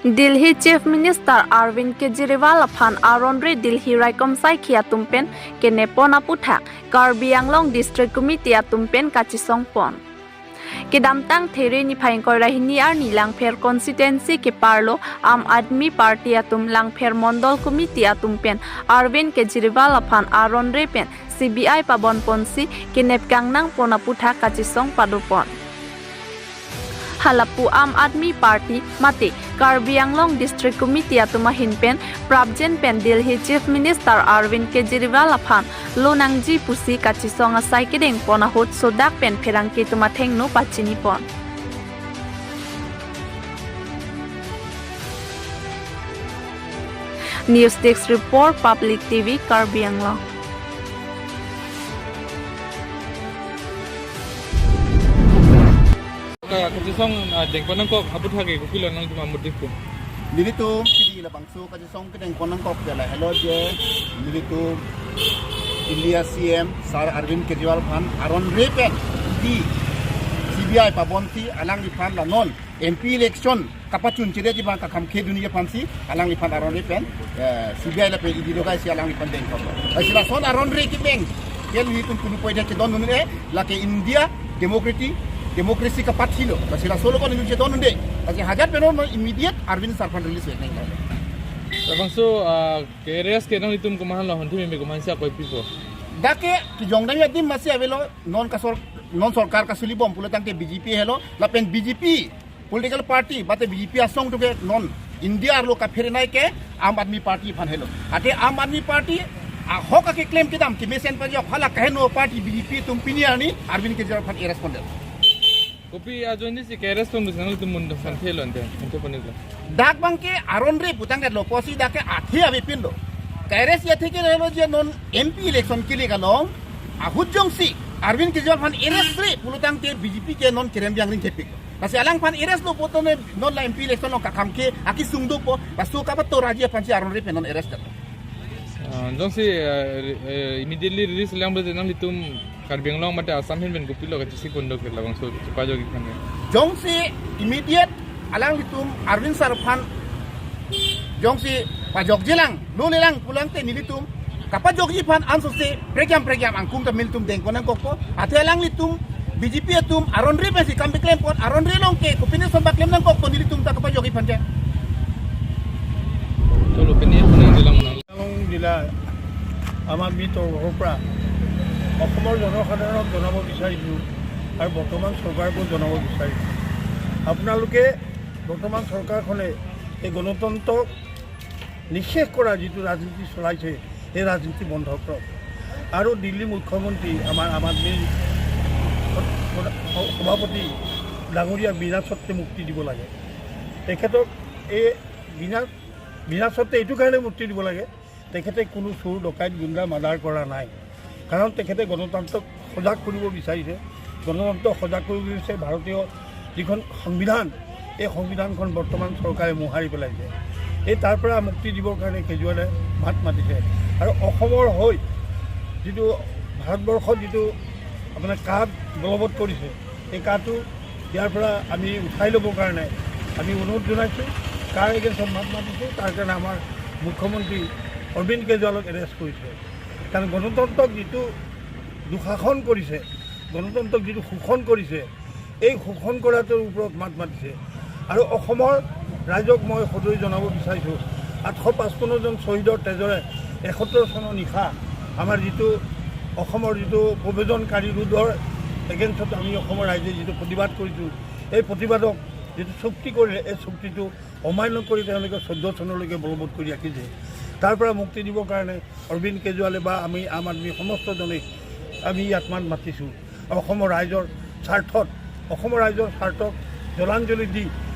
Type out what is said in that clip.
Delhi Chief Minister Arvind Kejriwal phan Aronri Delhi Raikom Saikhia tumpen ke nepona puthak Karbi Anglong District Committee tumpen kachisong pon. Kedamtang There ni Phaingkoi Rahini ar ni Langpher constituency ke Parlo Aam Aadmi Party atum Langpher Mondol Committee atumpen Arvind Kejriwal phan Aronri pen CBI pabon ponsi ke nepkangnang pona puthak kachisong padupon. Halapu Aam Aadmi Party mate Karbi Anglong District Committee atuma hinpen Prabjen pen Delhi Chief Minister Arvind Kejriwal phan Lonangji pusi kachisong asai kedeng pona hot sodak pen pherangke tuma thengno pachini pon. News Desk Report Public TV Karbi Anglong. Kachisong dengponang kok abut hage ko kilo nang cuma mudif ko. Nilito pidi la bangso kachisong kedeng ponang kok jala hello je nilito India CM Sir Arvind Kejriwal phan Aron Repen di CBI pabonti alang di phan la non MP election kapachun chire di bangka kamke dunia pansi alang di phan Aron Repen CBI la pe di lokai si alang di phan deng ko. Asila son Aron Repen kel hitun kunu poida ke don nune la ke India demokrasi ka pathilo basila solo ko ninje don nde kasi hajar penon immediate Arvind Sarpan release we nai Bangso KRS ke nang itum kumahan lo honti me kumahan sia koi pipo. Dake ki jongdang yadim masih avelo non sarkar ka suli bom pulatang ke BJP hello lapen BJP political party bate BJP asong to ke non India lo ka pherinai ke Aam Aadmi Party phan hello ate Aam Aadmi Party hoka ke claim kidam ki mesen pa jo phala kaheno party BJP tum piniani Arvind Kejriwal phan irrespondent Kopi ajon ni si KRS tong nang itum mundo santhelo ante panigla. dak bangke Aron Re putang lo posi dake athi abe pindo KRS ya theke relo je non MP election ke liga long ahujong si Arvind Kejriwal phan irresre pulutang te BJP ke non kerembiang ring kepik kasi alang phan irres lo potone non la MP election lo kakamke aki sungdo po basu ka to raja phan si Aron Re non arrest Jong si immediately release lang ba nang itum Karbi Anglong mate asam hin ben kopilo kachisi kondo ke labang so pajo gi kan. jong si immediate alang litum Arvind Sarpan jong si pajok jelang lo lelang pulang te nilitum kapajok ji phan anso se program angkum ta miltum deng konang kokko ate alang litum BJP atum Aron Re pasi kambe claim pot Aron Re long ke kopine somba claim nang kokko nilitum ta kapajok ji phan je Solo peni nang dilang nang দিলা আমাৰ ভিতৰৰ পৰা অসমৰ জনসাধাৰণক জনাব বিচাৰিছোঁ আৰু বৰ্তমান চৰকাৰকো জনাব বিচাৰিছোঁ আপোনালোকে বৰ্তমান চৰকাৰখনে এই গণতন্ত্ৰক নিষেধ কৰা যিটো ৰাজনীতি চলাইছে সেই ৰাজনীতি বন্ধ কৰক আৰু দিল্লী মুখ্যমন্ত্ৰী আমাৰ আম আদমিৰ সভাপতি ডাঙৰীয়া বিনা স্বত্বে মুক্তি দিব লাগে তেখেতক এই বিনা স্বত্বে এইটো কাৰণে মুক্তি দিব লাগে তেখেতে কোনো চোৰ ডকাইত গুণ্ডা মাৰ্ডাৰ কৰা নাই কাৰণ তেখেতে গণতন্ত্ৰক সজাগ কৰিব বিচাৰিছে গণতন্ত্ৰক সজাগ কৰিব বিচাৰিছে ভাৰতীয় যিখন সংবিধান এই সংবিধানখন বৰ্তমান চৰকাৰে মোহাৰি পেলাইছে এই তাৰ পৰা মুক্তি দিবৰ কাৰণে কেজৰিৱালে মাত মাতিছে আৰু অসমৰ হৈ যিটো ভাৰতবৰ্ষত যিটো আপোনাৰ কাহ বলবৎ কৰিছে এই কাহটো ইয়াৰ পৰা আমি উঠাই ল'বৰ কাৰণে আমি অনুৰোধ জনাইছোঁ কাৰ এগেইনষ্টত মাত মাতিছোঁ তাৰ কাৰণে আমাৰ মুখ্যমন্ত্ৰী অৰবিন্দ কেজৰিৱালক এৰেষ্ট কৰিছে কাৰণ গণতন্ত্ৰক যিটো দুঃশাসন কৰিছে গণতন্ত্ৰক যিটো শোষণ কৰিছে এই শোষণ কৰাটোৰ ওপৰত মাত মাতিছে আৰু অসমৰ ৰাইজক মই সদৰি জনাব বিচাৰিছোঁ 855জন শ্বহীদৰ তেজৰে 71 চনৰ নিশা আমাৰ যিটো অসমৰ যিটো প্ৰব্ৰজনকাৰী ৰোধৰ এগেইনষ্টত আমি অসমৰ ৰাইজে যিটো প্ৰতিবাদ কৰিছোঁ এই প্ৰতিবাদক যিটো চুক্তি কৰিলে এই চুক্তিটো অমান্য কৰি তেওঁলোকে 14 চনলৈকে বলবৎ কৰি ৰাখিছে তাৰ পৰা মুক্তি দিবৰ কাৰণে অৰবিন্দ কেজৰিৱালে বা আমি আম আদমি সমস্তজনে আমি ইয়াত মাত মাতিছোঁ অসমৰ ৰাইজৰ স্বাৰ্থত জলাঞ্জলি দি